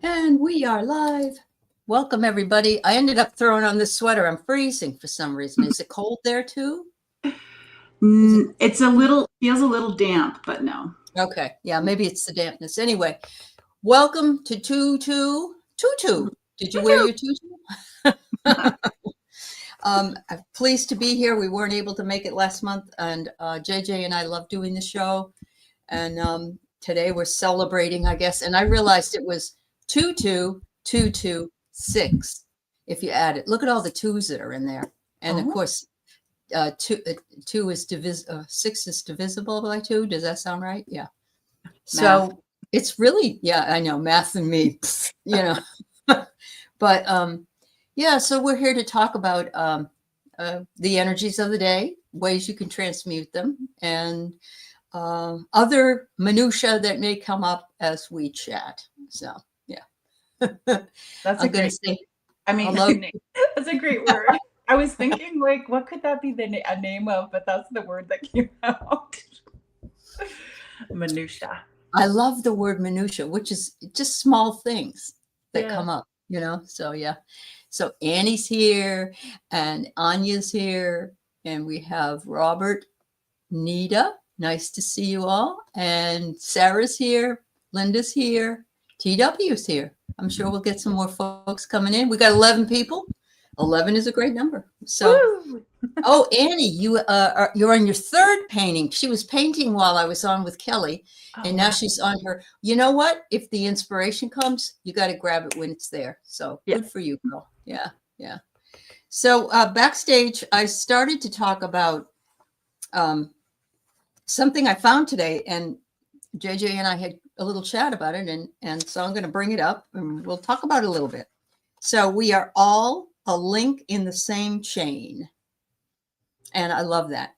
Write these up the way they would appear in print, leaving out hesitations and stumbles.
And we are live. Welcome, everybody. I ended up throwing on this sweater. I'm freezing for some reason. Is it cold there too? It's feels a little damp, but no. Okay. Yeah, maybe it's the dampness. Anyway, welcome to Tutu. Did you wear your tutu? I'm pleased to be here. We weren't able to make it last month, and JJ and I love doing the show. And today we're celebrating, I guess. And I realized it was 22226 if you add it. Look at all the twos that are in there. And of course, two is six is divisible by two. Does that sound right? Yeah. So it's really, yeah, I know, math and me, you know. But yeah, so we're here to talk about the energies of the day, ways you can transmute them, and other minutia that may come up as we chat. So yeah, That's a great. I mean, that's a great word. I was thinking, like, what could that be a name of? But that's the word that came out. Minutia. I love the word minutia, which is just small things that come up, you know? So yeah. So Annie's here and Anya's here, and we have Robert, Nita. Nice to see you all. And Sarah's here, Linda's here, TW's here. I'm sure we'll get some more folks coming in. We got 11 people. 11 is a great number. So, oh, Annie, you're on your third painting. She was painting while I was on with Kelly, and now she's on her. You know what? If the inspiration comes, you got to grab it when it's there. So good for you, girl. Yeah, yeah. So backstage, I started to talk about something I found today, and JJ and I had a little chat about it, and so I'm going to bring it up, and we'll talk about it a little bit. So we are all a link in the same chain. And I love that.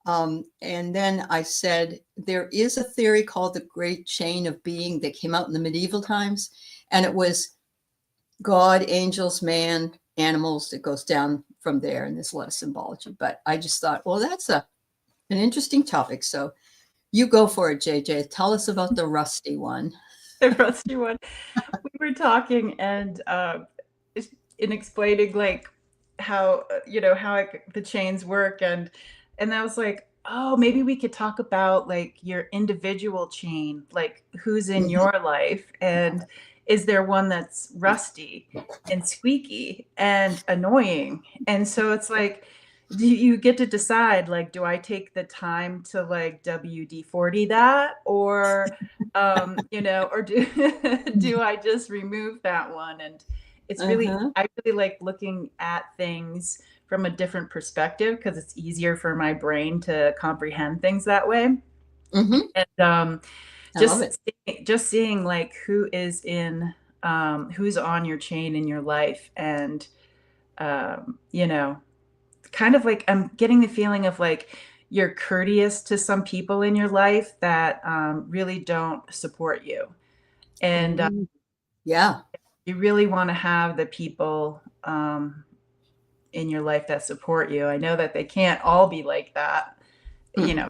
And then I said, there is a theory called the Great Chain of Being that came out in the medieval times. And it was God, angels, man, animals that goes down from there. And there's a lot of symbology. But I just thought, well, that's an interesting topic. So you go for it, JJ. Tell us about the rusty one. The rusty one. We were talking and in explaining like how the chains work, and I was like, oh, maybe we could talk about like your individual chain, like who's in your life, and is there one that's rusty and squeaky and annoying? And so it's like, do you get to decide, like, do I take the time to like WD-40 that, or or do I just remove that one? And it's really, I really like looking at things from a different perspective because it's easier for my brain to comprehend things that way. And just seeing like who is in, who's on your chain in your life, and kind of like I'm getting the feeling of like you're courteous to some people in your life that really don't support you. And you really want to have the people in your life that support you. I know that they can't all be like that, have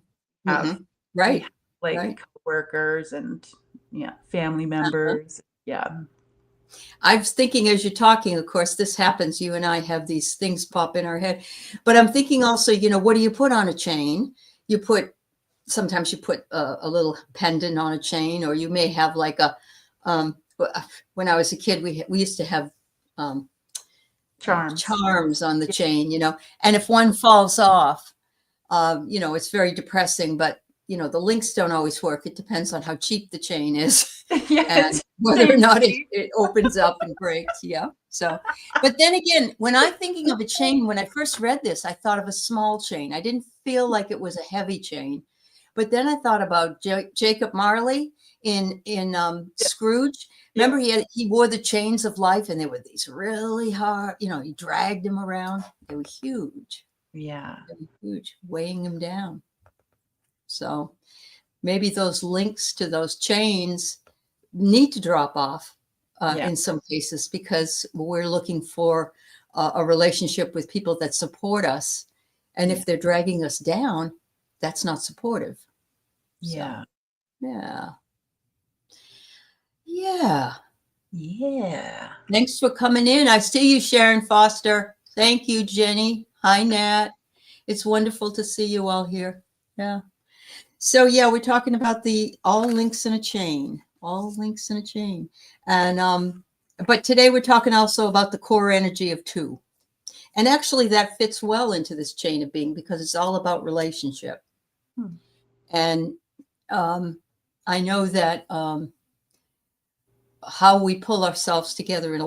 coworkers and family members. I was thinking as you're talking, of course, this happens. You and I have these things pop in our head, but I'm thinking also, what do you put on a chain? Sometimes you put a little pendant on a chain, or you may have like when I was a kid, we used to have charms on the chain, and if one falls off, it's very depressing, but the links don't always work. It depends on how cheap the chain is and whether or not it opens up and breaks. Yeah. So, but then again, when I'm thinking of a chain, when I first read this, I thought of a small chain. I didn't feel like it was a heavy chain. But then I thought about Jacob Marley in Scrooge. Remember, he wore the chains of life, and they were these really hard, he dragged them around. They were huge. Yeah. They were huge, weighing him down. So maybe those links to those chains need to drop off in some cases, because we're looking for a relationship with people that support us. And if they're dragging us down, that's not supportive. Yeah. So, yeah. Yeah. Thanks for coming in. I see you, Sharon Foster. Thank you, Jenny. Hi, Nat. It's wonderful to see you all here. Yeah. So yeah, we're talking about the all links in a chain, all links in a chain. And but today we're talking also about the core energy of two. And actually that fits well into this chain of being because it's all about relationship. And I know that how we pull ourselves together in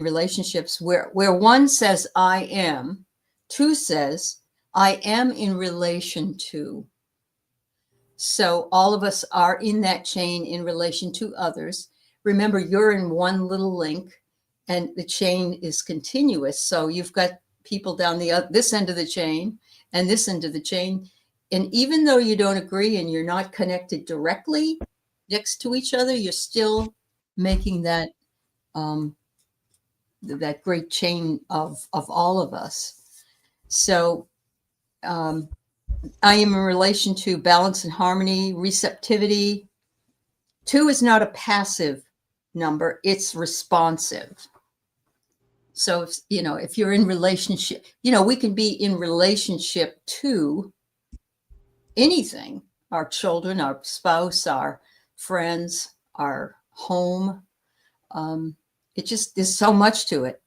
relationships where one says I am, two says I am in relation to. So all of us are in that chain in relation to others. Remember, you're in one little link and the chain is continuous. So you've got people down this end of the chain and this end of the chain. And even though you don't agree and you're not connected directly next to each other, you're still making that that great chain of all of us. So I am in relation to balance and harmony, receptivity. Two is not a passive number, it's responsive. So if you're in relationship, we can be in relationship to anything, our children, our spouse, our friends, our home. It just, there's so much to it.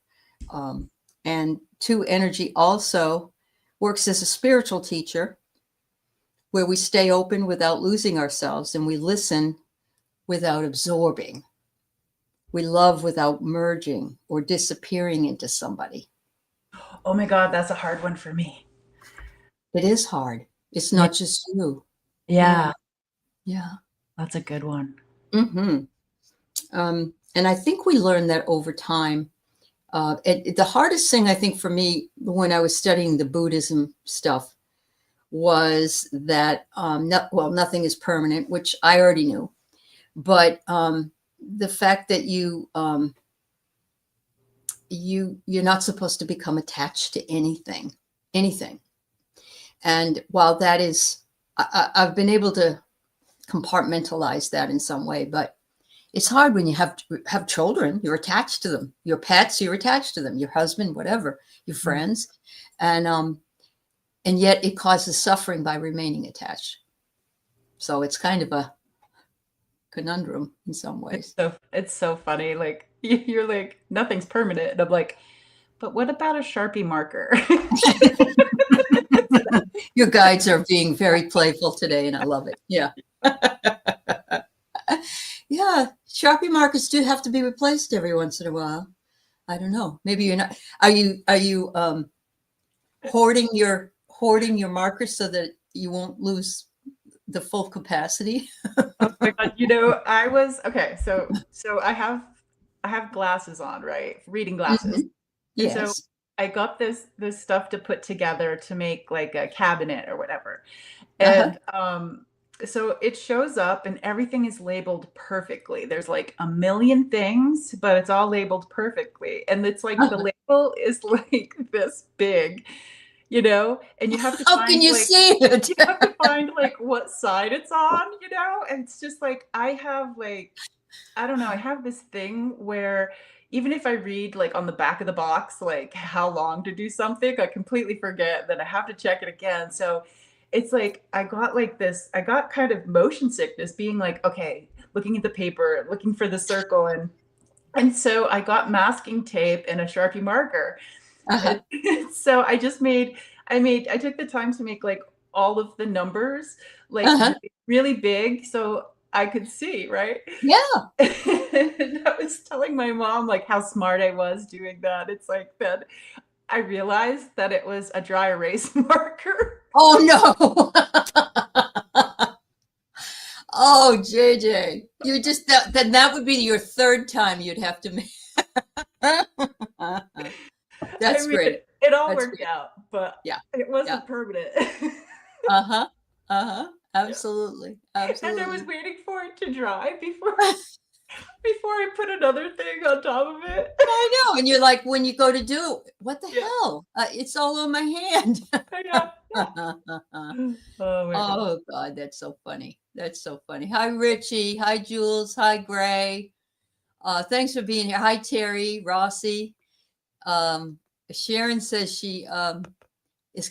And two energy also works as a spiritual teacher where we stay open without losing ourselves and we listen without absorbing. We love without merging or disappearing into somebody. Oh my God, that's a hard one for me. It is hard. It's not just you. Yeah. Yeah. That's a good one. Mm-hmm. And I think we learn that over time. The hardest thing, I think, for me when I was studying the Buddhism stuff was that, nothing is permanent, which I already knew. But the fact that you're not supposed to become attached to anything. And while that is, I've been able to compartmentalize that in some way, but it's hard when you have children. You're attached to them. Your pets, you're attached to them. Your husband, whatever, your friends, and yet it causes suffering by remaining attached. So it's kind of a conundrum in some ways. It's so funny. Like you're like, nothing's permanent. And I'm like, but what about a Sharpie marker? Your guides are being very playful today, and I love it. Yeah. Yeah. Sharpie markers do have to be replaced every once in a while. I don't know. Maybe you're not. Are you hoarding your markers so that you won't lose the full capacity? Oh my God. I was okay. So I have glasses on, right? Reading glasses. Mm-hmm. And so Yes. I got this stuff to put together to make like a cabinet or whatever. Uh-huh. And so it shows up and everything is labeled perfectly. There's like a million things, but it's all labeled perfectly. And it's like the label is like this big, and you have to How can find you like see it? you have to find like what side it's on, and it's just like I have like I don't know, I have this thing where even if I read like on the back of the box like how long to do something, I completely forget that I have to check it again. So it's like I got kind of motion sickness being like, okay, looking at the paper, looking for the circle, and so I got masking tape and a Sharpie marker. Uh-huh. So I took the time to make like all of the numbers like Uh-huh. really big so I could see, right? Yeah. And I was telling my mom like how smart I was doing that. It's like that I realized that it was a dry erase marker. Oh no. Oh, JJ, you just then that would be your third time you'd have to make. That's great. It all That's worked great. out, but Yeah. it Yeah. wasn't permanent. Uh-huh. Uh-huh. Yeah. Absolutely. And I was Absolutely. waiting for it to dry before I put another thing on top of it. I know. And you're like, when you go to do it, what the Yeah. hell? It's all on my hand. Yeah. Oh my God. Oh God, that's so funny. That's so funny. Hi, Richie. Hi, Jules. Hi, Gray. Thanks for being here. Hi, Terry, Rossi. Sharon says she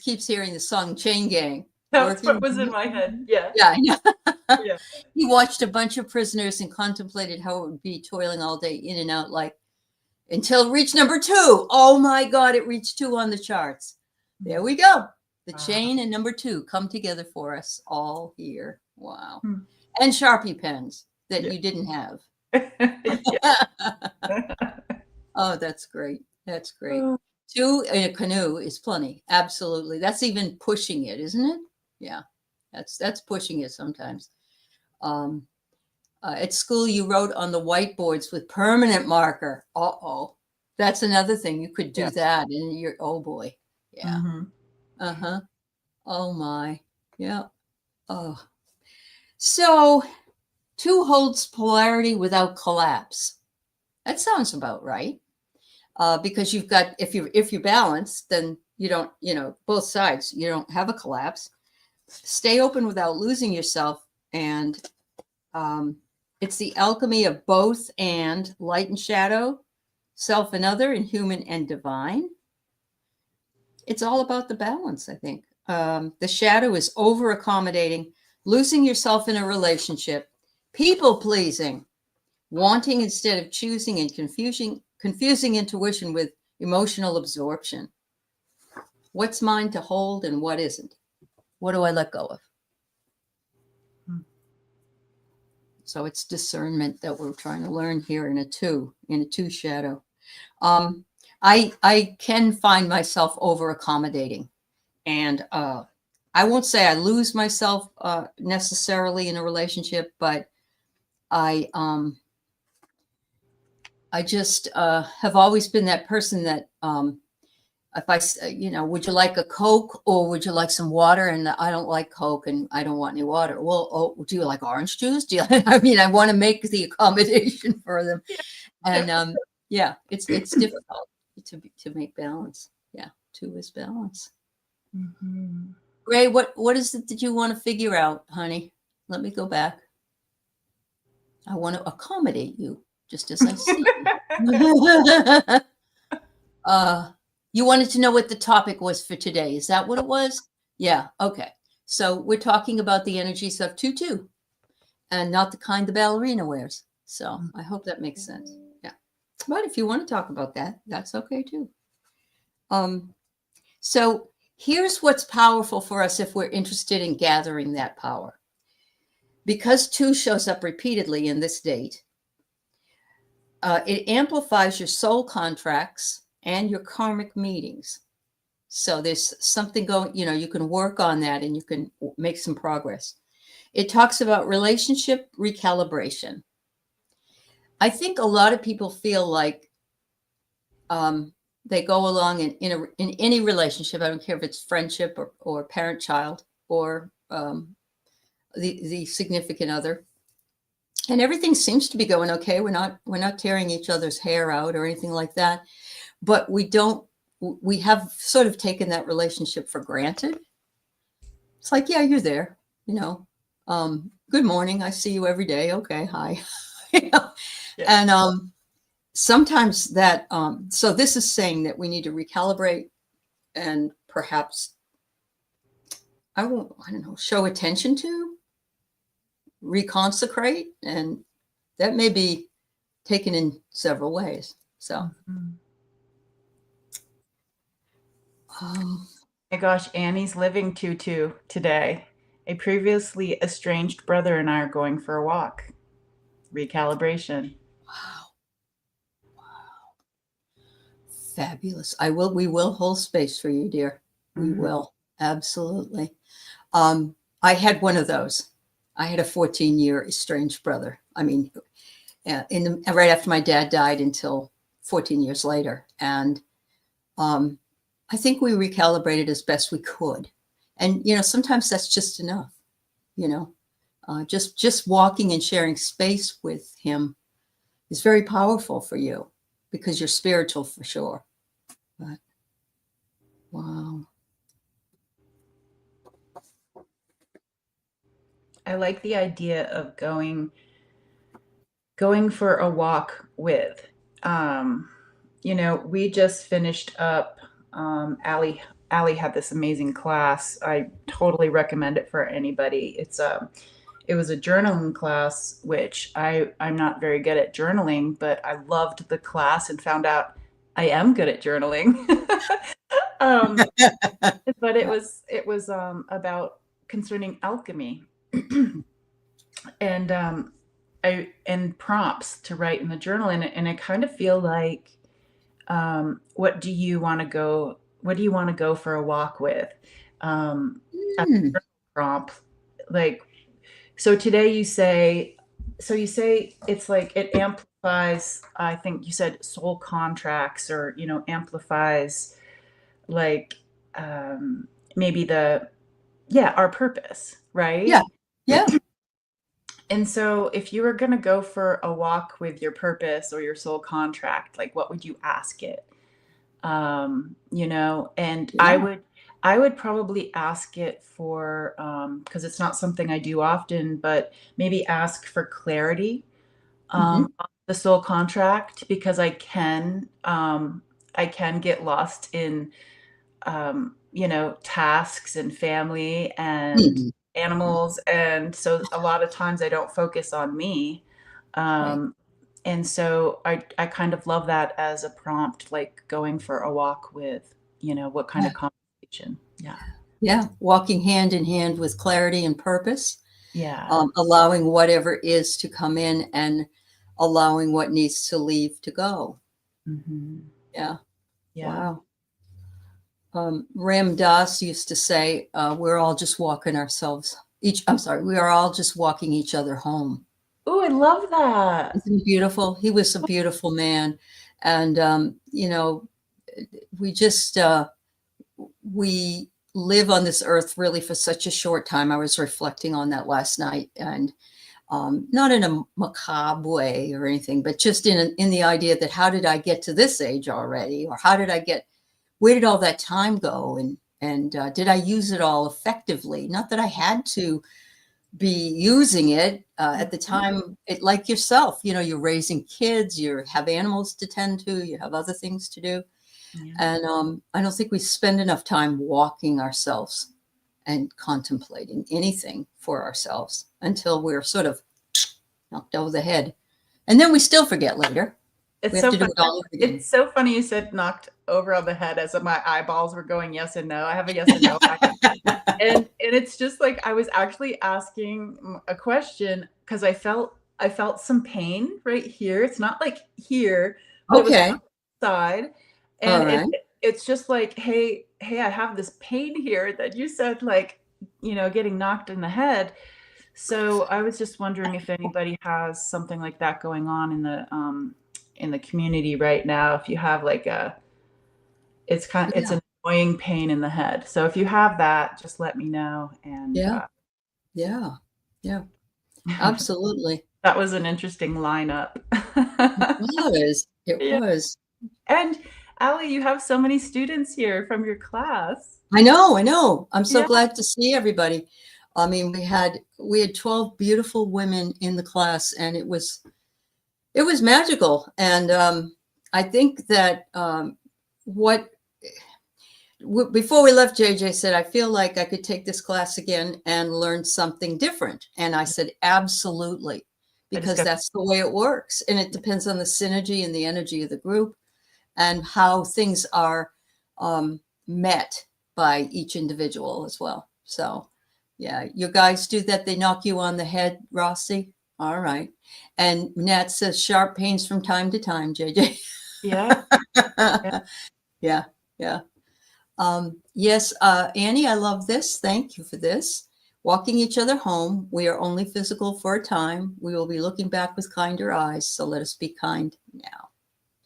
keeps hearing the song Chain Gang. That's what was in my head. Yeah. Yeah, I know. Yeah. He watched a bunch of prisoners and contemplated how it would be toiling all day in and out, like until it reached number 2. Oh my God, it reached 2 on the charts. There we go. The chain and number 2 come together for us all here. Wow. And Sharpie pens that you didn't have. Oh, that's great. That's great. 2 in a canoe is plenty. Absolutely. That's even pushing it, isn't it? Yeah. That's pushing it sometimes. At school, you wrote on the whiteboards with permanent marker. Uh-oh. That's another thing. You could do that and you're, oh boy. Yeah. Uh-huh. Oh my. Yeah. Oh. So 2 holds polarity without collapse. That sounds about right. Because you've got, if you're balanced, then you don't, both sides, you don't have a collapse. Stay open without losing yourself. And it's the alchemy of both and light and shadow, self and other, and human and divine. It's all about the balance, I think. The shadow is over accommodating, losing yourself in a relationship, people pleasing, wanting instead of choosing, and confusing intuition with emotional absorption. What's mine to hold and what isn't? What do I let go of? So it's discernment that we're trying to learn here in a 2 shadow. I can find myself over accommodating, and I won't say I lose myself necessarily in a relationship, but I just have always been that person that if I, would you like a Coke or would you like some water? And I don't like Coke and I don't want any water. Well, do you like orange juice? I want to make the accommodation for them. And yeah, it's difficult to make balance. Yeah, 2 is balance. Ray, what is it that you want to figure out, honey? Let me go back. I want to accommodate you just as I see you. You wanted to know what the topic was for today. Is that what it was? Yeah. Okay. So we're talking about the energies of 2-2 and not the kind the ballerina wears. So I hope that makes sense. Yeah. But if you want to talk about that, that's okay too. So here's what's powerful for us if we're interested in gathering that power. Because 2 shows up repeatedly in this date, it amplifies your soul contracts and your karmic meetings. So there's something going, you can work on that and you can make some progress. It talks about relationship recalibration. I think a lot of people feel like they go along in any relationship. I don't care if it's friendship or parent-child or the significant other. And everything seems to be going okay. We're not tearing each other's hair out or anything like that. But we have sort of taken that relationship for granted. It's like, yeah, you're there, good morning. I see you every day. Okay. Hi. And sometimes that, so this is saying that we need to recalibrate and perhaps, I don't know, show attention to, reconsecrate. And that may be taken in several ways. So. My gosh, Annie's living 2-2 today. A previously estranged brother and I are going for a walk. Recalibration. Wow. Fabulous. We will hold space for you, dear. We will. Absolutely. I had one of those. I had a 14-year estranged brother. I mean, right after my dad died until 14 years later. And I think we recalibrated as best we could. And, sometimes that's just enough, just walking and sharing space with him is very powerful for you because you're spiritual for sure. But wow. I like the idea of going for a walk with. We just finished up, Aley had this amazing class. I totally recommend it for anybody. It was a journaling class, which I'm not very good at journaling, but I loved the class and found out I am good at journaling. um, but it was about concerning alchemy and prompts to write in the journal. And I kind of feel like, what do you want to go for a walk with? As a journal prompt, like, so today you say it's like it amplifies, I think you said soul contracts, or, amplifies, like, maybe our purpose, right? Yeah. Yeah. And so if you were going to go for a walk with your purpose or your soul contract, like, what would you ask it? And Yeah. I would probably ask it for, because it's not something I do often, but maybe ask for clarity, Mhm. on the soul contract, because I can get lost in, tasks and family and Mhm. animals. And so a lot of times I don't focus on me. Right. And so I kind of love that as a prompt, like going for a walk with, what kind Yeah. of conversation. Yeah. Yeah. Walking hand in hand with clarity and purpose, Yeah. allowing whatever is to come in and allowing what needs to leave to go. Mhm. Yeah. Yeah. Wow. Ram Dass used to say, we're all just walking ourselves we are all just walking each other home. Oh, I love that. Isn't he beautiful? He was a beautiful man. And, we just, we live on this earth really for such a short time. I was reflecting on that last night, and not in a macabre way or anything, but just in the idea that how did I get to this age already? Or where did all that time go? And did I use it all effectively? Not that I had to be using it at the Mhm. time. Like yourself, you're raising kids, you have animals to tend to, you have other things to do. Yeah. And I don't think we spend enough time walking ourselves and contemplating anything for ourselves until we're sort of knocked over the head. And then we still forget later. We It's have so to do funny. it all over again. It's so funny you said knocked over on the head, as if my eyeballs were going yes and no. I have a yes and no back. And it's just like I was actually asking a question because I felt some pain right here. It's not like here, but it was Okay. outside. All And right. it's just like, hey, I have this pain here that you said, like, getting knocked in the head. So I was just wondering if anybody has something like that going on in the community right now. If you have like it's Yeah. an annoying pain in the head. So if you have that, just let me know. And Yeah. Yeah. Yeah. Absolutely. that was an interesting lineup. It was. It Yeah. was. And Allie, you have so many students here from your class. I know. I know. I'm so Yeah. glad to see everybody. I mean, we had 12 beautiful women in the class, and it was magical. And I think that what before we left, JJ said, I feel like I could take this class again and learn something different. And I said, absolutely, I just because got that's the way it works. And it depends on the synergy and the energy of the group and how things are met by each individual as well. So, yeah, you guys do that. They knock you on the head, Rossi. All right. And Nat says sharp pains from time to time, JJ. yeah. Yeah. Yeah. Yeah. Yes, Annie, I love this. Thank you for this. Walking each other home. We are only physical for a time. We will be looking back with kinder eyes. So let us be kind now.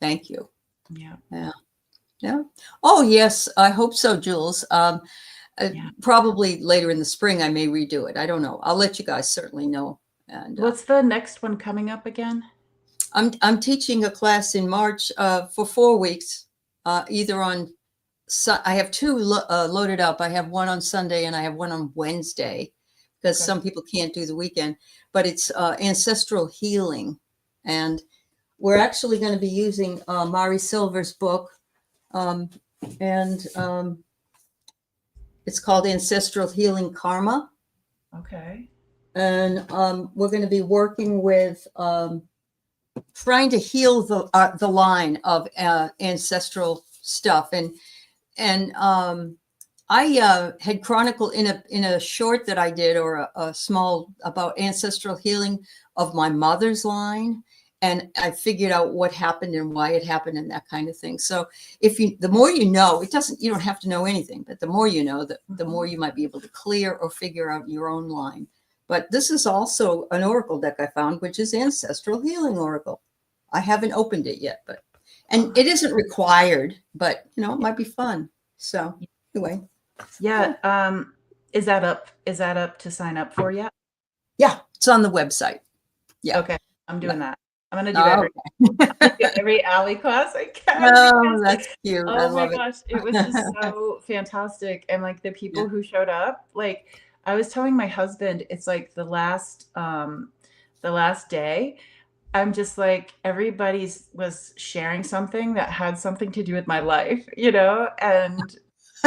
Thank you. Yeah. Yeah. Yeah. Oh, yes. I hope so, Jules. Yeah. Probably later in the spring, I may redo it. I don't know. I'll let you guys certainly know. And What's the next one coming up again? I'm teaching a class in March for 4 weeks, either on I have two loaded up. I have one on Sunday and I have one on Wednesday because Okay. some people can't do the weekend, but it's ancestral healing. And we're actually going to be using Mari Silver's book, and it's called Ancestral Healing Karma. Okay. And we're going to be working with trying to heal the line of ancestral stuff. And I had chronicled in a short that I did, or a small, about ancestral healing of my mother's line. And I figured out what happened and why it happened and that kind of thing. So the more you know, you don't have to know anything, but the more you know, the more you might be able to clear or figure out your own line. But this is also an oracle deck I found, which is Ancestral Healing Oracle. I haven't opened it yet, and it isn't required, but it might be fun. So anyway. Yeah. Is that up to sign up for yet? Yeah, it's on the website. Yeah. Okay. I'm doing that. I'm gonna do every Aley class I can. Oh, that's cute. Oh my gosh, it was just so fantastic. And like the people who showed up, like I was telling my husband, it's like the last day. I'm just like, everybody was sharing something that had something to do with my life, and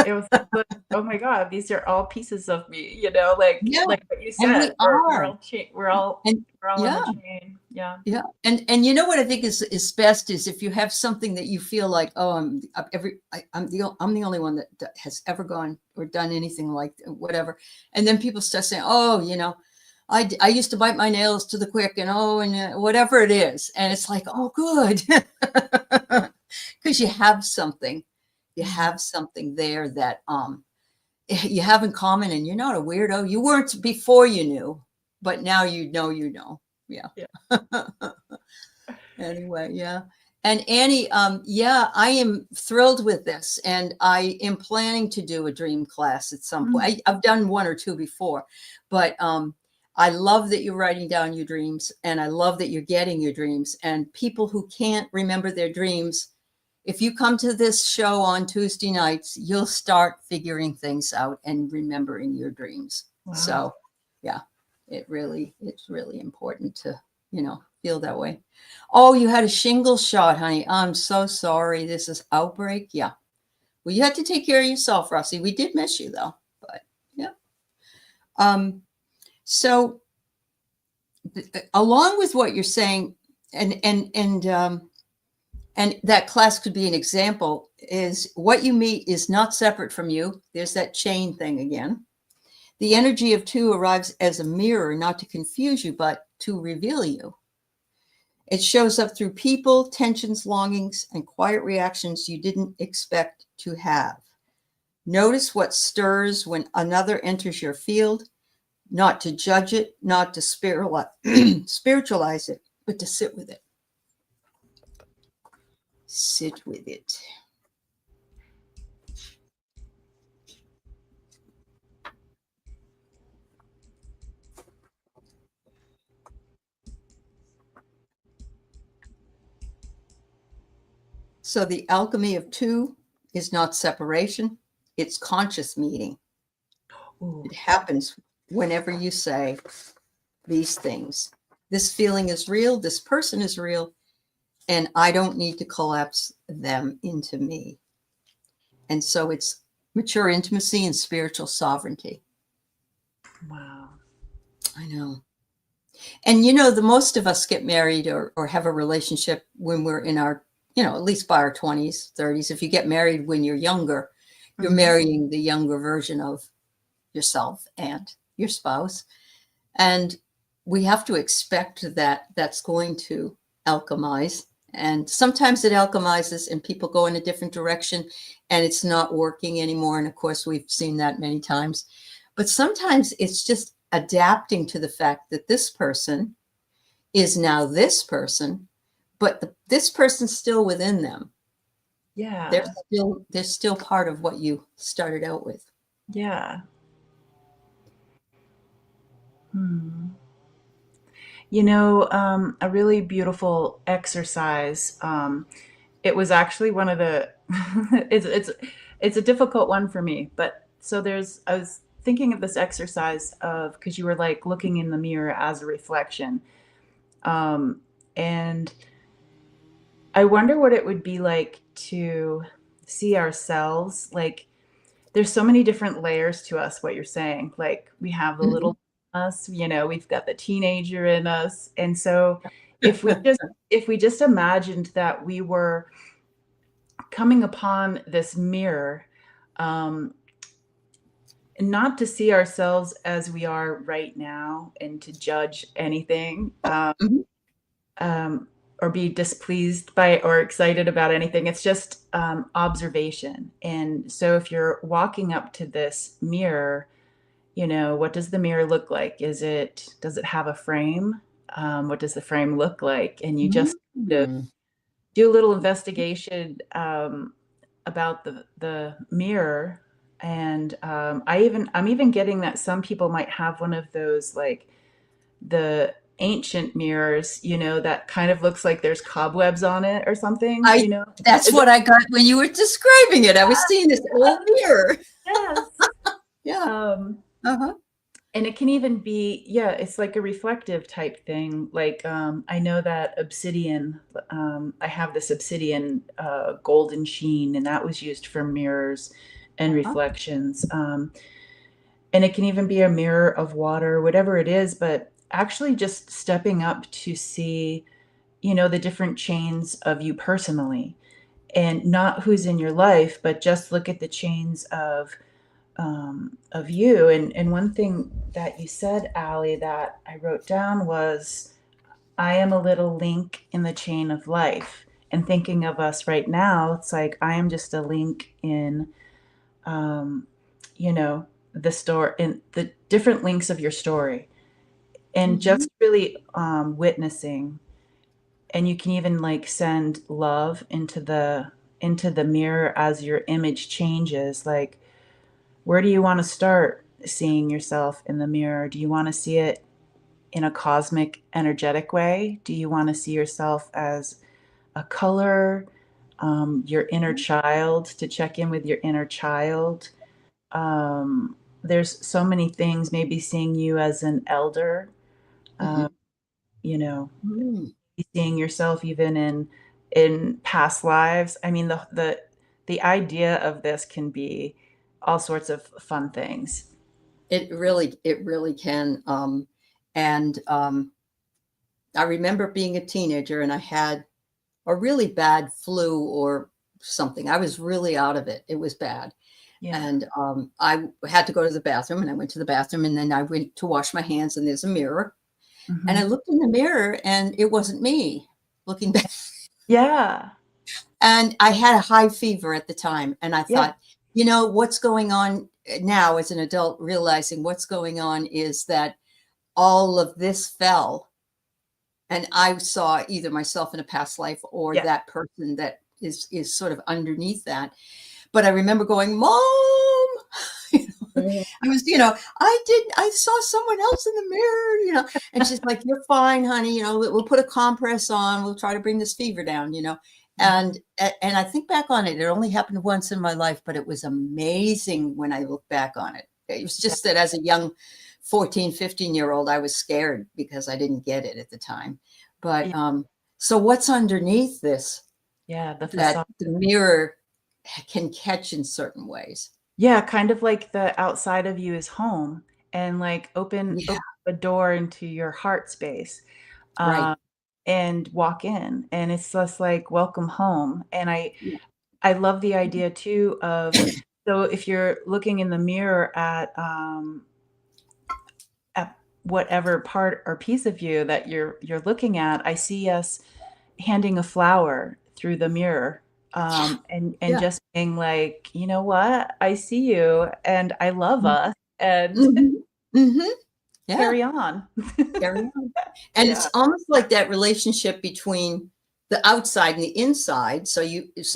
it was like, oh my God, these are all pieces of me, like what you said. And we're all on the chain. Yeah. Yeah. And you know what I think is best is if you have something that you feel like, oh, I'm the only one that has ever gone or done anything like whatever. And then people start saying, oh, I used to bite my nails to the quick, and whatever it is. And it's like, oh, good. Because you have something there that you have in common, and you're not a weirdo. You weren't before you knew, but now you know. Yeah. Anyway, yeah. And Annie, I am thrilled with this, and I am planning to do a dream class at some point. I've done one or two before, but I love that you're writing down your dreams, and I love that you're getting your dreams. And people who can't remember their dreams, if you come to this show on Tuesday nights, you'll start figuring things out and remembering your dreams. Wow. So, yeah, it's really important to, feel that way. Oh, you had a shingle shot, honey. I'm so sorry. This is outbreak. Yeah. Well, you had to take care of yourself, Russie. We did miss you though, but yeah. So along with what you're saying, and that class could be an example, is what you meet is not separate from you. There's that chain thing again. The energy of two arrives as a mirror, not to confuse you, but to reveal you. It shows up through people, tensions, longings, and quiet reactions you didn't expect to have. Notice what stirs when another enters your field, not to judge it, not to spiritualize it, but to sit with it. Sit with it. So the alchemy of two is not separation, it's conscious meeting. Ooh. It happens whenever you say these things. This feeling is real, this person is real, and I don't need to collapse them into me. And so it's mature intimacy and spiritual sovereignty. Wow. I know. And the most of us get married or have a relationship when we're in our, at least by our 20s, 30s. If you get married when you're younger, you're marrying the younger version of yourself and your spouse. And we have to expect that that's going to alchemize. And sometimes it alchemizes and people go in a different direction and it's not working anymore. And of course, we've seen that many times. But sometimes it's just adapting to the fact that this person is now this person, but this person's still within them. Yeah. They're still part of what you started out with. Yeah. A really beautiful exercise. It was actually one of the, it's a difficult one for me, but so I was thinking of this exercise because you were like looking in the mirror as a reflection. And I wonder what it would be like to see ourselves. Like, there's so many different layers to us, what you're saying. Like, we have the Mhm. little us, we've got the teenager in us. And so if we just imagined that we were coming upon this mirror, um, not to see ourselves as we are right now and to judge anything, Mhm. um, or be displeased by or excited about anything. It's just observation. And so if you're walking up to this mirror, what does the mirror look like? Does it have a frame? What does the frame look like? And you just kind of Mm. do a little investigation about the mirror. And I'm even getting that some people might have one of those, like the ancient mirrors, that kind of looks like there's cobwebs on it or something, I That's Is it- what I got when you were describing it. I was seeing this old mirror. yes. Yeah. Um, Uh-huh. and it can even be, yeah, it's like a reflective type thing. Like, I know that obsidian, I have this obsidian golden sheen, and that was used for mirrors and Uh-huh. reflections. And it can even be a mirror of water, whatever it is, but actually just stepping up to see, the different chains of you personally, and not who's in your life, but just look at the chains of you. And one thing that you said, Aley, that I wrote down was, I am a little link in the chain of life. And thinking of us right now, it's like I am just a link in, um, you know, the story, in the different links of your story, and Mhm. just really witnessing. And you can even like send love into the mirror as your image changes. Like, where do you want to start seeing yourself in the mirror? Do you want to see it in a cosmic, energetic way? Do you want to see yourself as a color, your inner child, to check in with your inner child? There's so many things, maybe seeing you as an elder, uh, Mhm. you know, Mm. seeing yourself even in past lives. I mean, the idea of this can be all sorts of fun things. It really can. And I remember being a teenager and I had a really bad flu or something. I was really out of it. It was bad. Yeah. And I had to go to the bathroom, and I went to the bathroom, and then I went to wash my hands, and there's a mirror. And I Mhm. looked in the mirror, and it wasn't me looking back. Yeah. And I had a high fever at the time. And I Yeah. thought, what's going on now as an adult, realizing what's going on is that all of this fell. And I saw either myself in a past life or Yeah. that person that is sort of underneath that. But I remember going, Mom, Mhm. I saw someone else in the mirror, and she's like, you're fine, honey. We'll put a compress on. We'll try to bring this fever down. And I think back on it, it only happened once in my life, but it was amazing when I look back on it. It was Yeah. just that as a young 14, 15-year-old, I was scared because I didn't get it at the time. But Yeah. so what's underneath this Yeah, the that facade. the mirror can catch in certain ways? Yeah, kind of like the outside of you is home, and like Yeah, open a door into your heart space, right. uh, and walk in, and it's just like welcome home. And I Yeah. I love the idea too of, so if you're looking in the mirror at whatever part or piece of you that you're looking at, I see us handing a flower through the mirror, Yeah. and Yeah. just being like, you know what, I see you and I love us, and Mhm. Mhm. Yeah. carry on. Carry on. And it's Yeah. almost like that relationship between the outside and the inside. So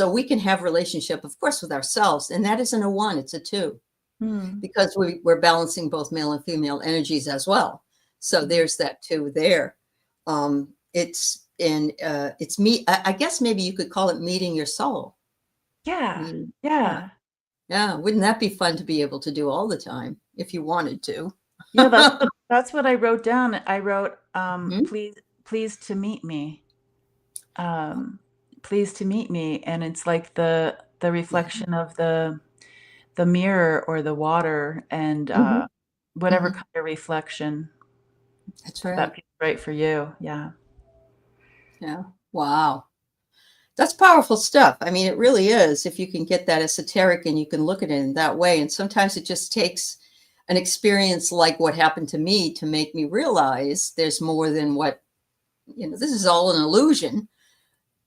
we can have relationship, of course, with ourselves, and that isn't a one, it's a two, Hmm. because we're balancing both male and female energies as well. So Mhm. there's that two there. It's me. I guess maybe you could call it meeting your soul. Yeah. Meeting. Yeah. Yeah. Yeah. Wouldn't that be fun to be able to do all the time if you wanted to? Yeah, that's what I wrote down. I wrote, Mhm. pleased to meet me. Um, pleased to meet me. And it's like the reflection of the mirror or the water, and Mhm. whatever Mhm. kind of reflection That's that right. feels right for you. Yeah. Yeah. Wow. That's powerful stuff. I mean, it really is. If you can get that esoteric and you can look at it in that way. And sometimes it just takes an experience like what happened to me to make me realize there's more than what, this is all an illusion.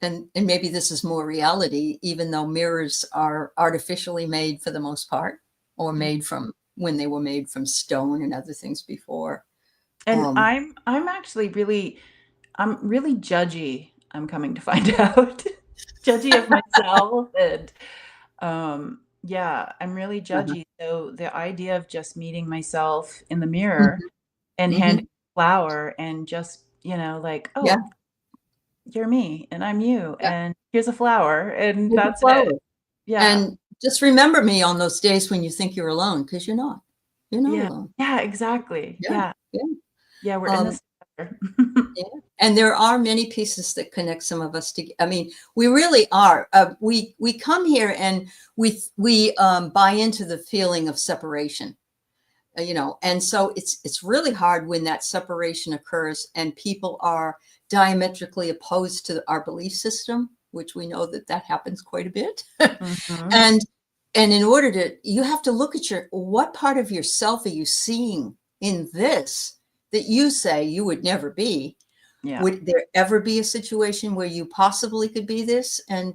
And maybe this is more reality, even though mirrors are artificially made for the most part, or made from when they were made from stone and other things before. And Um, I'm actually really, I'm really judgy. I'm coming to find out, judgy of myself, and yeah, I'm really uh-huh. judgy. So the idea of just meeting myself in the mirror Mhm. and handing Mhm. a flower and just, like, Yeah. oh, you're me and I'm you, Yeah. and here's a flower, and With the that's it. flower. Yeah. And just remember me on those days when you think you're alone, because you're not. You're not Yeah. alone. Yeah, exactly. Yeah. Yeah. Yeah. Yeah, we're in Um, this together. yeah. And there are many pieces that connect some of us together. I mean, we really are. We come here and we buy into the feeling of separation. And so it's really hard when that separation occurs and people are diametrically opposed to our belief system, which we know that happens quite a bit. Mhm. and and in order to, you have to look at what part of yourself are you seeing in this that you say you would never be. Yeah. Would there ever be a situation where you possibly could be this? And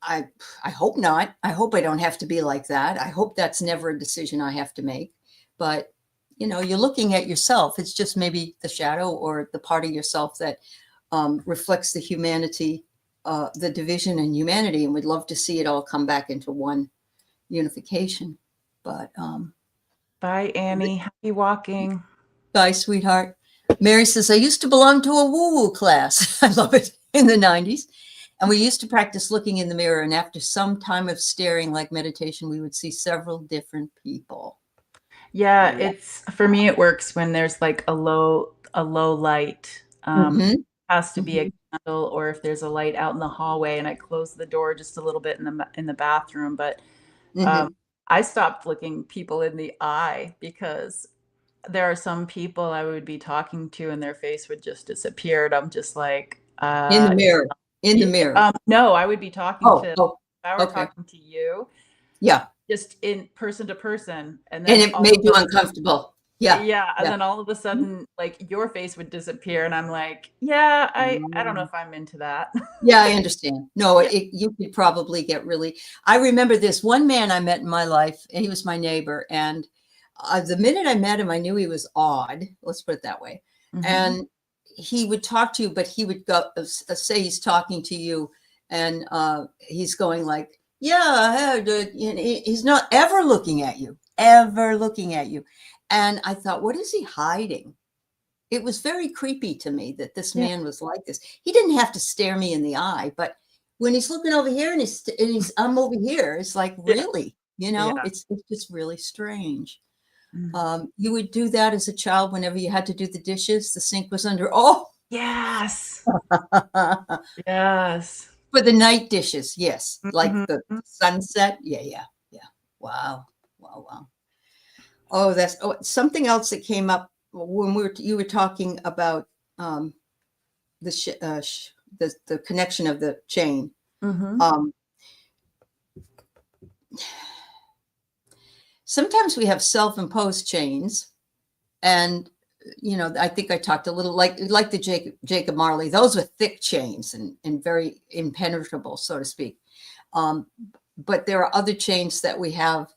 I I hope not. I hope I don't have to be like that. I hope that's never a decision I have to make. But you're looking at yourself. It's just maybe the shadow or the part of yourself that reflects the humanity, the division in humanity, and we'd love to see it all come back into one unification. But Bye, Annie. Happy walking. bye, sweetheart. Mary says, I used to belong to a woo-woo class. I love it. In the 90s. And we used to practice looking in the mirror. And after some time of staring like meditation, we would see several different people. Yeah, Wow. it's for me it works when there's like a low light. Mm-hmm. Has to be Mm-hmm. a candle, or if there's a light out in the hallway and I close the door just a little bit in the bathroom, but Mm-hmm. um I stopped looking people in the eye because there are some people I would be talking to and their face would just disappear, and I'm just like, In the mirror. In the mirror. no, I would be talking Oh, to, if oh, I were okay. talking to you, Yeah. just in person to person, and And then it all made of you a uncomfortable. Yeah. yeah, and Yeah. then all of a sudden, like, your face would disappear, and I'm like, yeah, I don't know Mm-hmm. if I'm into that. Yeah, I understand. No, Yeah. you could probably get really. I remember this one man I met in my life, and he was my neighbor. And the minute I met him, I knew he was odd. Let's put it that way. Mhm. And he would talk to you, but he would go say he's talking to you, and he's going like, "Yeah," he's not ever looking at you, ever looking at you. And I thought, what is he hiding? It was very creepy to me that this Yeah. man was like this. He didn't have to stare me in the eye, but when he's looking over here and I'm over here, it's like, Yeah. really, Yeah. it's just really strange. Mm. You would do that as a child whenever you had to do the dishes. The sink was under. Oh, Yes. for Yes. the night dishes, yes, like Mhm. the sunset. Yeah, yeah, yeah. Wow, wow, wow. Oh, that's something else that came up when you were talking about um, the the connection of the chain. Mhm. Um, Sometimes we have self-imposed chains, and I think I talked a little like the Jacob Marley. Those were thick chains and very impenetrable, so to speak. Um, but there are other chains that we have.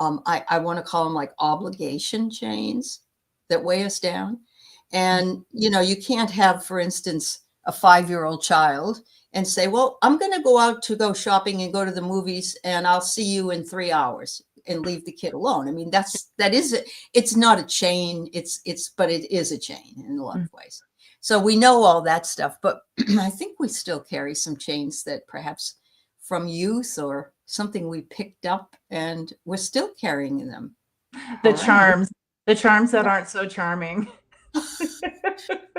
I want to call them like obligation chains that weigh us down. And you can't have, for instance, a 5-year-old child and say, well, I'm going to go out to go shopping and go to the movies and I'll see you in 3 hours, and leave the kid alone. I mean, that is it. It's not a chain. But it is a chain in a lot Mm. of ways. So we know all that stuff, but I think we still carry some chains that perhaps from youth or something we picked up, and we're still carrying them The around. charms. The charms that Yeah. aren't so charming.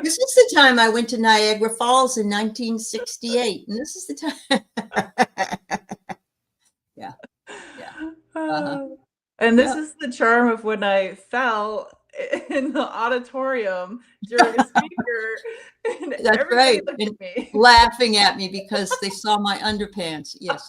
This is the time I went to Niagara Falls in 1968, and this is the time. Yeah, yeah, uh-huh, And this yeah. is the charm of when I fell in the auditorium during a speaker, and That's everybody right, looked and at me. laughing at me because they saw my underpants, yes.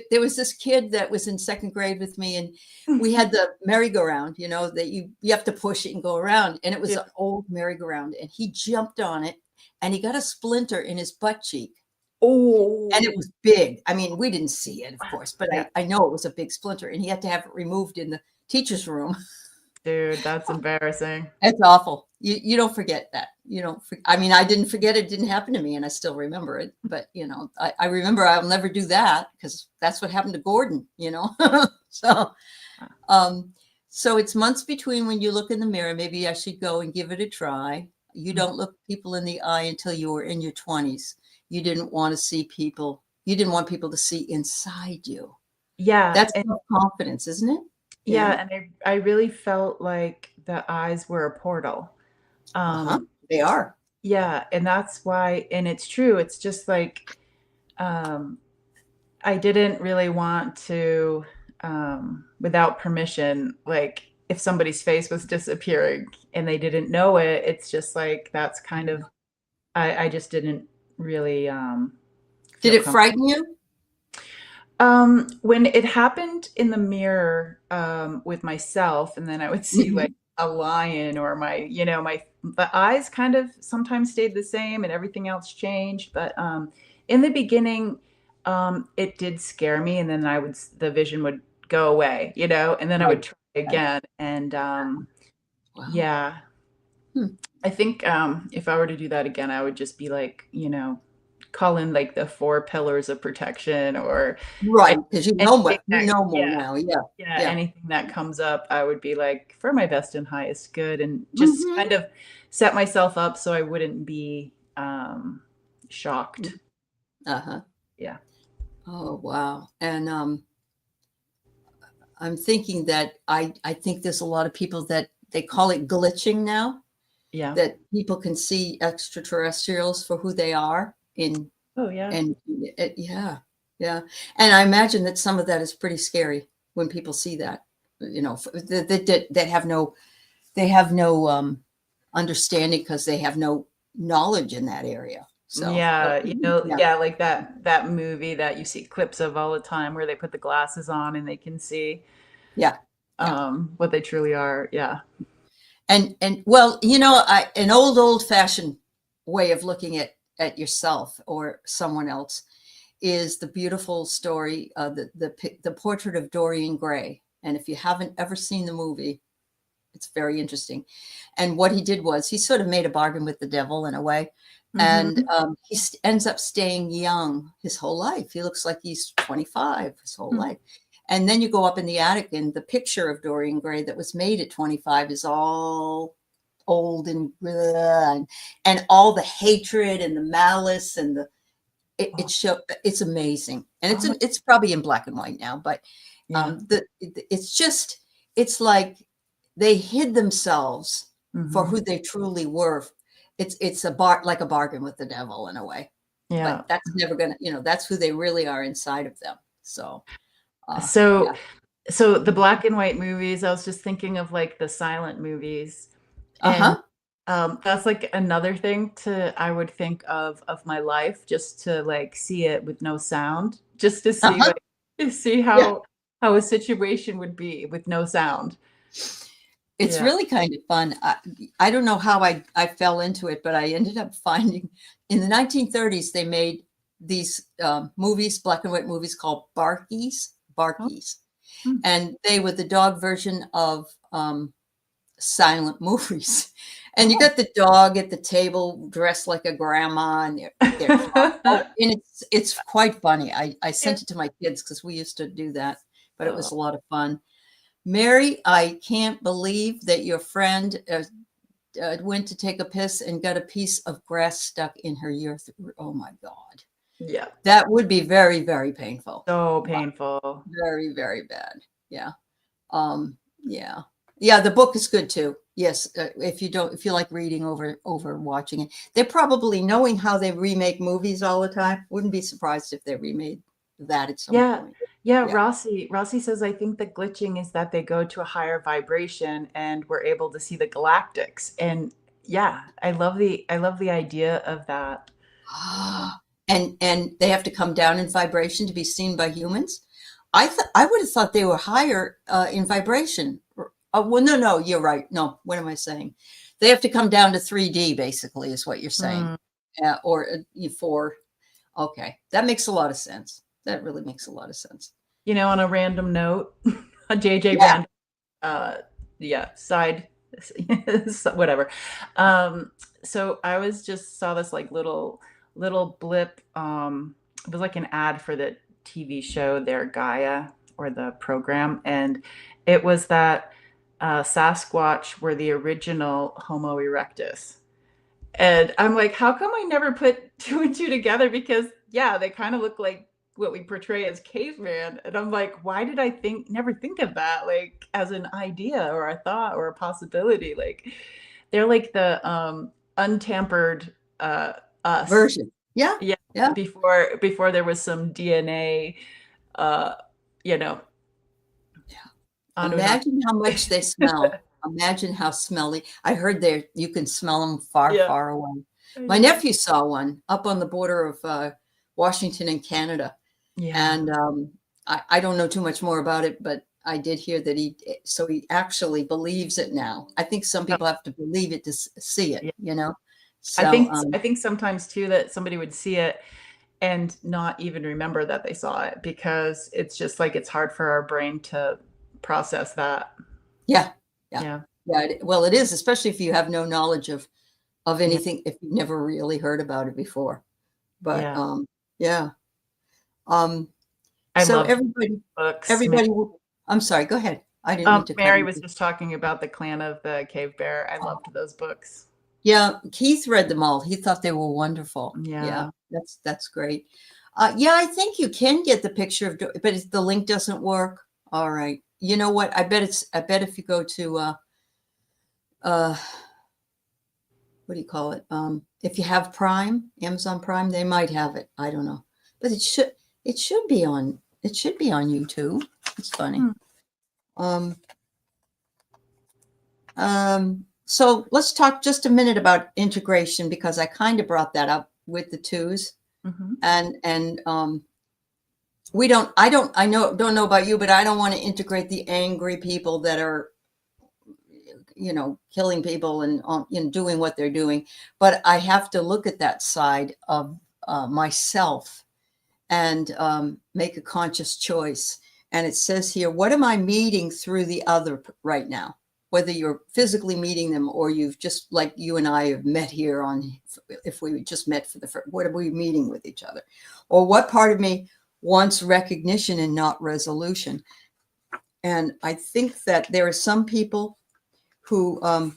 There was this kid that was in second grade with me, and we had the merry-go-round, that you have to push it and go around, and it was Yeah. an old merry-go-round, and he jumped on it, and he got a splinter in his butt cheek, and it Oh, was big. I mean, we didn't see it, of course, but yeah. I know it was a big splinter, and he had to have it removed in the teacher's room. Dude, that's embarrassing. It's awful. You don't forget that. You don't. I mean, I didn't forget it. Didn't happen to me, and I still remember it. But I remember I'll never do that because that's what happened to Gordon. So, so it's months between when you look in the mirror. Maybe I should go and give it a try. You don't look people in the eye until you were in your 20s. You didn't want to see people. You didn't want people to see inside you. Yeah, That's and confidence, isn't it? yeah, and I really felt like the eyes were a portal. Uh-huh. Um, They are. yeah, and that's why, and it's true. It's just like um, I didn't really want to, without permission, like if somebody's face was disappearing and they didn't know it, it's just like that's kind of I just didn't really Did feel it comfortable. frighten you? When it happened in the mirror, with myself, and then I would see like Mhm. a lion or the eyes kind of sometimes stayed the same and everything else changed. But in the beginning, it did scare me, and then the vision would go away, and then I Right. would try Right. again. And Wow. yeah, Hmm. I think if I were to do that again, I would just be like, call in like the four pillars of protection or Right, because anything you that, know more yeah, now. Yeah. yeah, Yeah. anything that comes up, I would be like, for my best and highest good, and just Mhm. kind of set myself up so I wouldn't be shocked. Uh-huh. Yeah. Oh, wow. And I'm thinking that I think there's a lot of people that they call it glitching now, Yeah. that people can see extraterrestrials for who they are in Oh, yeah. and yeah. Yeah. And I imagine that some of that is pretty scary when people see that, that they have no understanding because they have no knowledge in that area. So, but Yeah, yeah, yeah, like that movie that you see clips of all the time where they put the glasses on and they can see yeah, yeah. what they truly are. Yeah. And well, an old fashioned way of looking at yourself or someone else is the beautiful story, the portrait of Dorian Gray. And if you haven't ever seen the movie, it's very interesting. And what he did was he sort of made a bargain with the devil in a way. And Mhm. ends up staying young his whole life. He looks like he's 25 his whole Hmm. life. And then you go up in the attic, and the picture of Dorian Gray that was made at 25 is all old and all the hatred and the malice and Oh, it's amazing. And oh my, it's probably in black and white now, but yeah. it's like they hid themselves for Mhm. who they truly were. It's like a bargain with the devil in a way, but Yeah. that's never gonna, that's who they really are inside of them. So, So yeah. so the black and white movies, I was just thinking of like the silent movies, and Uh-huh. that's like another thing I would think of my life, just to like see it with no sound, just to see Uh-huh. like to see Yeah. how a situation would be with no sound. It's Yeah. really kind of fun. I don't know how I fell into it, but I ended up finding in the 1930s, they made these movies, black and white movies called Oh, Barkies. mm. And they were the dog version of silent movies. And you Oh. got the dog at the table dressed like a grandma, and they're and it's quite funny. I Yeah. sent it to my kids because we used to do that, but it Oh, was a lot of fun. Mary, I can't believe that your friend went to take a piss and got a piece of grass stuck in her urethra. Oh my God. yeah. That would be very, very painful. So Wow. painful. Very, very bad. Yeah. Yeah. Yeah, the book is good too. Yes, if you like reading over watching it, they're probably, knowing how they remake movies all the time. Wouldn't be surprised if they remade that at some Yeah. point. Yeah, Yeah. Rossi says, I think the glitching is that they go to a higher vibration and we're able to see the galactics. And yeah, I love the idea of that. And they have to come down in vibration to be seen by humans. I would have thought they were higher in vibration. Well, no, you're right. No, what am I saying? They have to come down to 3D, basically, is what you're saying, or 4. Okay, that makes a lot of sense. That really makes a lot of sense. You know, on a random note, a JJ Yeah. random, yeah, side, whatever. So I was just saw this like little blip. It was like an ad for the TV show there, Gaia, or the program, and it was that Sasquatch were the original Homo erectus. And I'm like, how come I never put two and two together? Because yeah, they kind of look like what we portray as caveman. And I'm like, why did I never think of that like as an idea or a thought or a possibility? Like they're like the untampered us. Version. Yeah. Yeah. Yeah. Before there was some DNA uh, you know, Anunnaki. Imagine how much they smell. Imagine how smelly. I heard you can smell them far, Yeah. far away. I My know. nephew saw one up on the border of Washington and Canada. Yeah. And I don't know too much more about it, but I did hear that he actually believes it now. I think some people have to believe it to see it, Yeah. you know? I think sometimes too that somebody would see it and not even remember that they saw it because it's just like it's hard for our brain to process that. Yeah. Yeah. Well, it is, especially if you have no knowledge of Yeah. anything, if you've never really heard about it before. But Yeah. yeah. I So love books. I'm sorry, go ahead. I didn't mean to cut Mary you. was just talking about the Clan of the Cave Bear. I loved those books. Yeah, Keith read them all. He thought they were wonderful. Yeah. That's great. Yeah, I think you can get the picture of, but if the link doesn't work, all right. You know what? I bet if you go to what do you call it? If you have Prime, Amazon Prime, they might have it. I don't know, but it should be on YouTube. It's funny. So let's talk just a minute about integration, because I kind of brought that up with the twos. And don't know about you, but I don't want to integrate the angry people that are, killing people and doing what they're doing. But I have to look at that side of myself and make a conscious choice. And it says here, what am I meeting through the other right now? Whether you're physically meeting them or you've just, like you and I have met here if we just met for the first, what are we meeting with each other? Or what part of me wants recognition and not resolution? And I think that there are some people who, and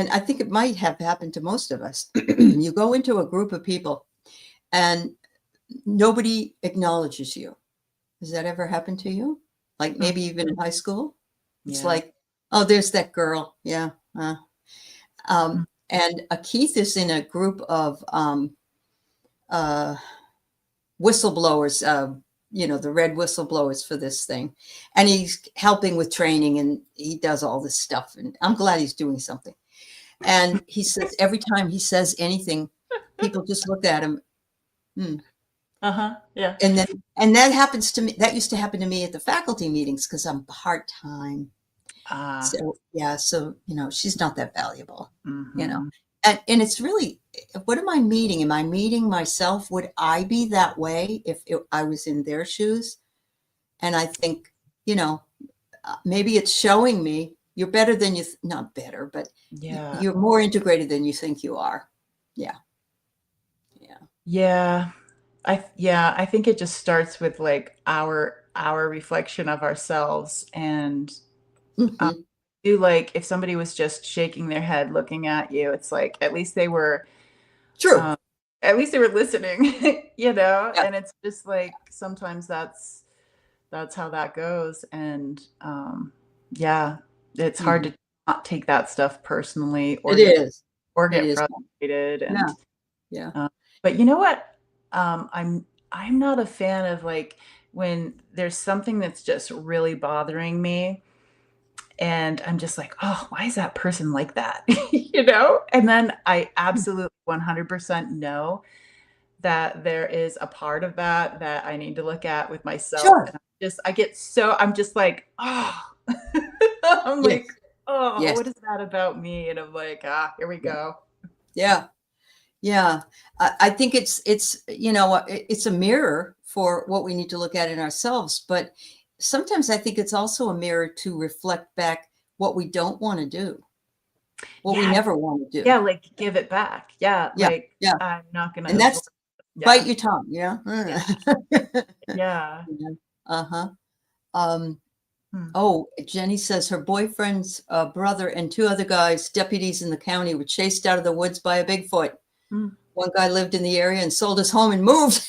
I think it might have happened to most of us. You go into a group of people and nobody acknowledges you. Has that ever happened to you? Like maybe even in high school? It's like, oh, there's that girl. Yeah. And Keith is in a group of whistleblowers, the red whistleblowers for this thing. And he's helping with training and he does all this stuff. And I'm glad he's doing something. And he says, every time he says anything, people just look at him. Yeah. And that happens to me. That used to happen to me at the faculty meetings because I'm part-time. So yeah, so she's not that valuable, and it's really, what am I meeting? Am I meeting myself? Would I be that way if I was in their shoes? And I think, maybe it's showing me you're better than not better, but you're more integrated than you think you are. Yeah. I think it just starts with like our reflection of ourselves. And like if somebody was just shaking their head looking at you, it's like at least they were true. At least they were listening, and it's just like sometimes that's how that goes. And it's hard to not take that stuff personally or It is. It get is. frustrated. Yeah. And Yeah. but you know what? I'm not a fan of like when there's something that's just really bothering me and I'm just like, oh, why is that person like that? You know? And then I absolutely 100% know that there is a part of that that I need to look at with myself. Sure. And I'm just like, oh, I'm Yes. like, oh, Yes. what is that about me? And I'm like, here we Yeah. go. Yeah. Yeah. I think it's, you know, it's a mirror for what we need to look at in ourselves. But sometimes I think it's also a mirror to reflect back what we don't want to do, what we Yeah. never want to do. Yeah. Like give it back. Yeah. Yeah. Like Yeah. I'm not going to And absorb. that's bite Yeah. your tongue, you know? Yeah. Yeah. Yeah. Uh-huh. Um, Hmm. oh, Jenny says her boyfriend's brother and two other guys, deputies in the county, were chased out of the woods by a Bigfoot. Hmm. One guy lived in the area and sold his home and moved.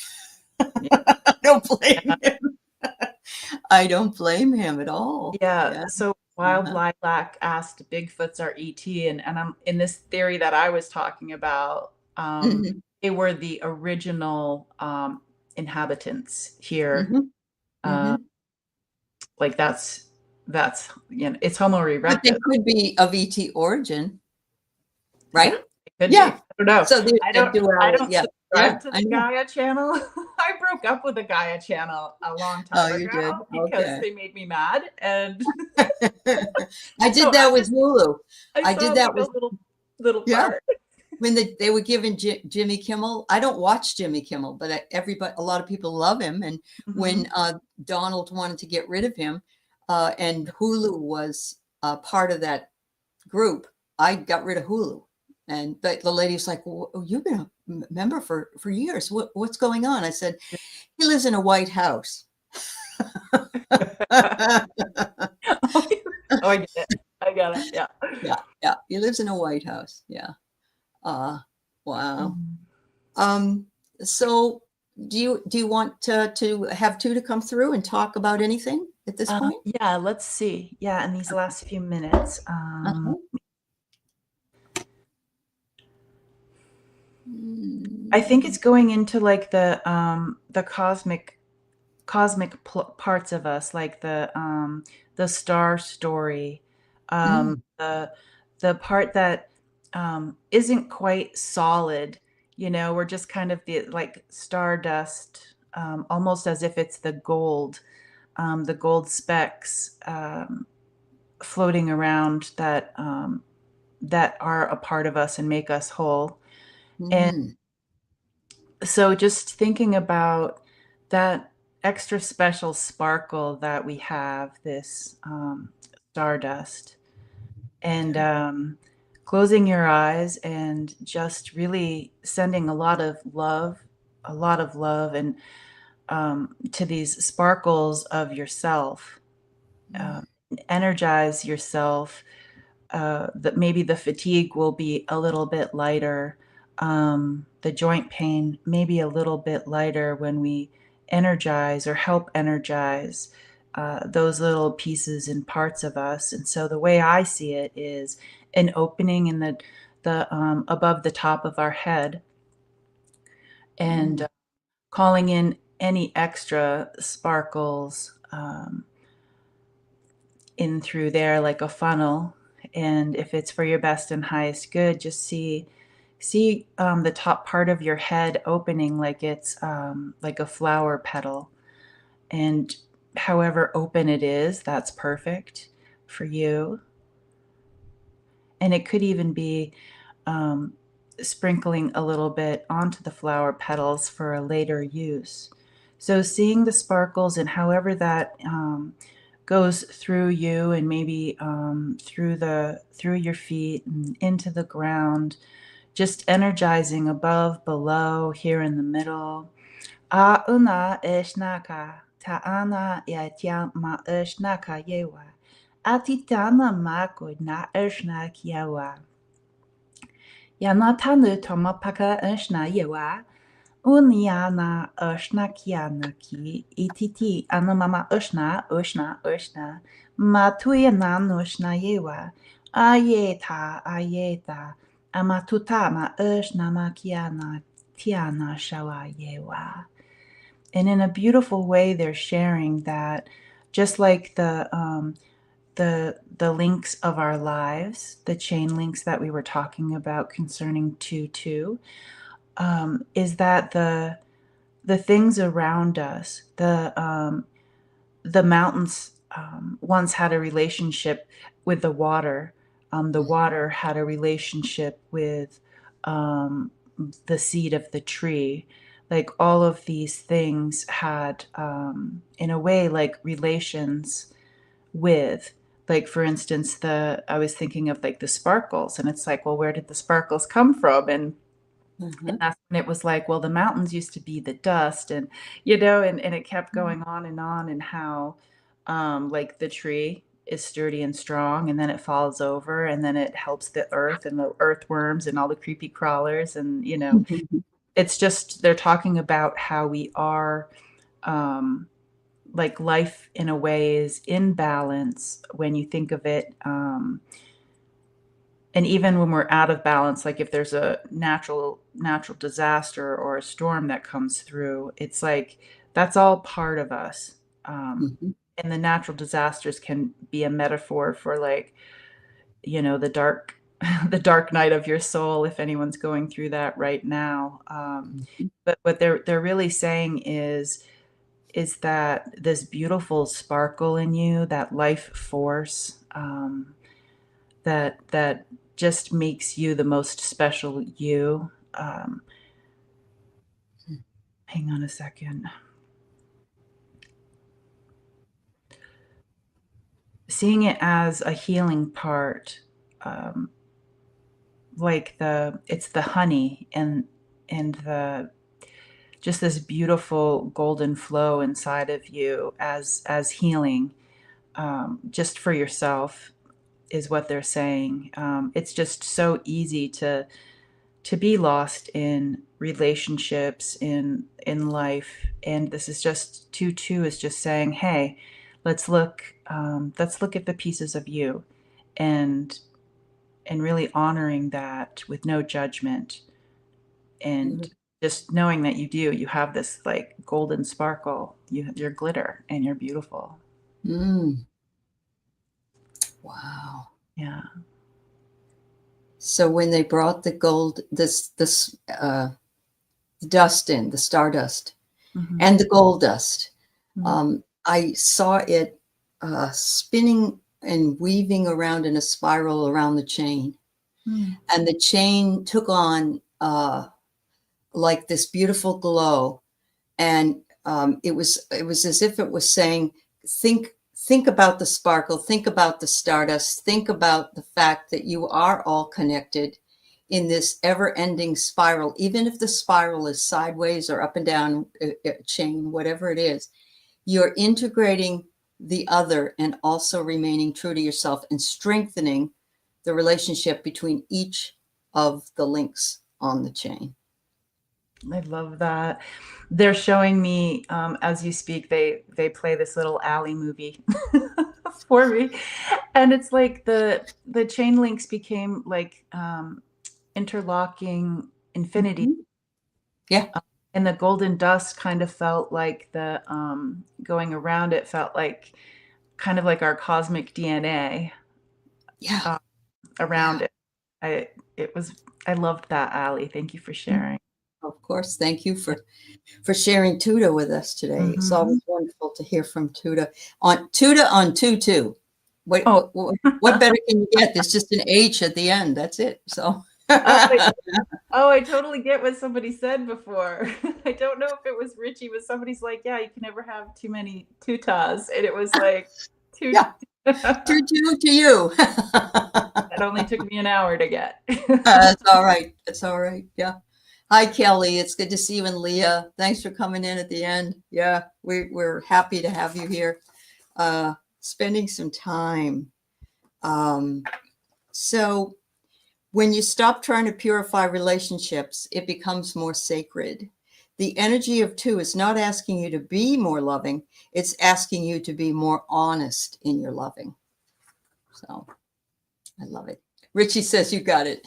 Yeah. I don't blame him. I don't blame him at all. Yeah. Yeah. So Wild Uh-huh. Lilac asked Bigfoots are ET, and I'm in this theory that I was talking about. Mhm. They were the original inhabitants here. Mhm. Uh, Mhm. like that's it's Homo But they erectus. could be of ET origin, Yeah, right? it could be. Yeah. I don't know. So there's that I duality. don't Yeah. Yeah. subscribe to I the know. Gaia channel. I broke up with the Gaia channel a long Oh, time you ago did? because Okay. they made me mad, and I so did that with Hulu. I I saw did that like a with, little yeah. part. When they were giving Jimmy Kimmel, I don't watch Jimmy Kimmel, but everybody, a lot of people love him. And Mhm. when Donald wanted to get rid of him, and Hulu was part of that group, I got rid of Hulu. And the lady was like, well, "You've been a member for years. What's going on?" I said, "He lives in a White House." Oh, I get it. I got it. Yeah. Yeah, yeah. He lives in a White House. Yeah. Uh, wow. Mhm. So do you want to have two to come through and talk about anything at this point? Yeah, let's see. Yeah, in these last few minutes. Uh-huh. I think it's Mm, going into like the cosmic parts of us, like the star story, mm, the part that isn't quite solid. You know, we're just kind of the like stardust, almost as if it's the gold specks floating around that are a part of us and make us whole. And mm, so just thinking about that extra special sparkle that we have, this stardust, and closing your eyes and just really sending a lot of love, and to these sparkles of yourself. Uh, mm, Energize yourself. That maybe the fatigue will be a little bit lighter. The joint pain maybe a little bit lighter when we energize or help energize those little pieces and parts of us. And so the way I see it is an opening in the above the top of our head, and mm, calling in any extra sparkles in through there like a funnel. And if it's for your best and highest good, just see the top part of your head opening like it's like a flower petal. And however open it is, that's perfect for you. And it could even be um, sprinkling a little bit onto the flower petals for a later use. So seeing the sparkles and however that goes through you, and maybe through your feet and into the ground, just energizing above, below, here in the middle. A una eshnaka ta ana ya tia ma eshnaka yewa. Atitana mako na eshnak yawa. Yana tanu toma paka eshna yewa. Uniana Ushna Kiana Ki Ititi Anamama Ushna Matuyana Nushna Yewa Ayeta Amatuta Ma Ushna Makiana Tiana Shawa Yewa. And in a beautiful way, they're sharing that just like the links of our lives, the chain links that we were talking about concerning 2-2, is that the things around us, the mountains once had a relationship with the water. The water had a relationship with the seed of the tree. Like all of these things had, in a way, like relations with, like, for instance, I was thinking of like the sparkles, and it's like, well, where did the sparkles come from? And that's when it was like, well, the mountains used to be the dust, and and it kept going on, and how like the tree is sturdy and strong, and then it falls over, and then it helps the earth and the earthworms and all the creepy crawlers, and it's just, they're talking about how we are, like, life in a way is in balance when you think of it. And even when we're out of balance, like if there's a natural disaster or a storm that comes through, it's like that's all part of us. And the natural disasters can be a metaphor for, like, the dark the dark night of your soul, if anyone's going through that right now. But what they're really saying is that this beautiful sparkle in you, that life force, that just makes you the most special you. Hang on a second. Seeing it as a healing part, like it's the honey and the just this beautiful golden flow inside of you as healing, just for yourself, is what they're saying. It's just so easy to be lost in relationships, in life, and this is just 2-2 is just saying, hey, let's look at the pieces of you, and really honoring that with no judgment, and just knowing that you have this like golden sparkle, you're glitter, and you're beautiful. Wow. Yeah. So when they brought the gold, this dust in, the stardust, and the gold dust, I saw it spinning and weaving around in a spiral around the chain. And the chain took on like this beautiful glow. And it was as if it was saying, think about the sparkle, think about the stardust, think about the fact that you are all connected in this ever-ending spiral. Even if the spiral is sideways or up and down chain, whatever it is, you're integrating the other and also remaining true to yourself and strengthening the relationship between each of the links on the chain. I love that. They're showing me, as you speak, they play this little Aley movie for me, and it's like the chain links became like interlocking infinity. Yeah. And the golden dust kind of felt like the going around it felt like kind of like our cosmic DNA. Yeah. Around it. I loved that, Aley. Thank you for sharing. Of course. Thank you for sharing Tuda with us today. It's always wonderful to hear from Tuda on 2-2. What better can you get? There's just an H at the end. That's it. So. I totally get what somebody said before. I don't know if it was Richie, but somebody's like, yeah, you can never have too many tutas. And it was like, two. Yeah. 2-2 to you. It only took me an hour to get. That's all right. That's all right. Yeah. Hi, Kelly. It's good to see you, and Leah. Thanks for coming in at the end. Yeah, we're happy to have you here, spending some time. So when you stop trying to purify relationships, it becomes more sacred. the energy of 2 is not asking you to be more loving. It's asking you to be more honest in your loving. So I love it. Richie says you got it.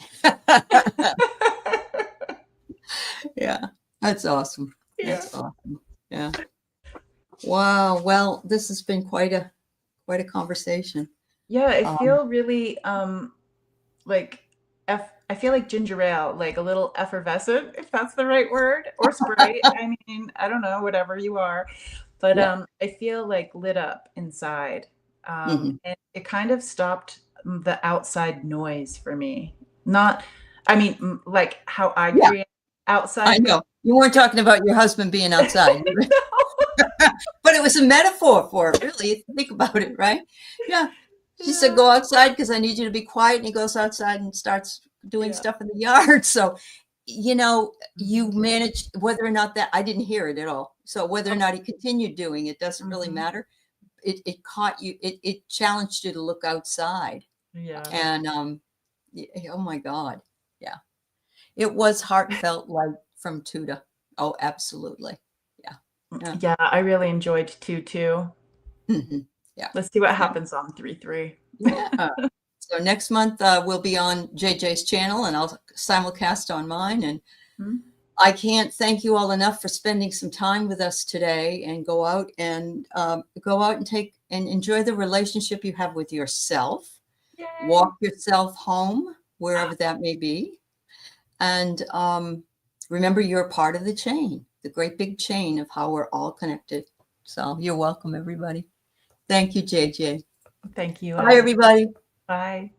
Yeah, that's awesome. That's awesome. Yeah. Wow. Well, this has been quite a conversation. Yeah, I feel really like I feel like ginger ale, like a little effervescent, if that's the right word, or Sprite. I mean, I don't know, whatever you are, but Yeah. I feel like lit up inside, Mhm. and it kind of stopped the outside noise for me. Not, I mean, like how I Yeah, create I outside noise. know. You weren't talking about your husband being outside. But it was a metaphor for it, really, if you think about it, right? Yeah. She said, go outside because I need you to be quiet. And he goes outside and starts doing stuff in the yard. So, you know, you managed, whether or not that, I didn't hear it at all. So whether or not he continued doing it doesn't really matter. It caught you, it challenged you to look outside. Yeah. And, oh my God. Yeah. It was heartfelt, like from Tuda. Oh, absolutely. Yeah. Yeah, I really enjoyed 2-2. Mhm. Yeah. Let's see what Yeah. happens on 3-3. Yeah. So next month we'll be on JJ's channel and I'll simulcast on mine. And I can't thank you all enough for spending some time with us today, and go out and take and enjoy the relationship you have with yourself. Yay. Walk yourself home, wherever that may be. And remember, you're part of the chain, the great big chain of how we're all connected. So you're welcome, everybody. Thank you, JJ. Thank you. Bye, everybody. Bye.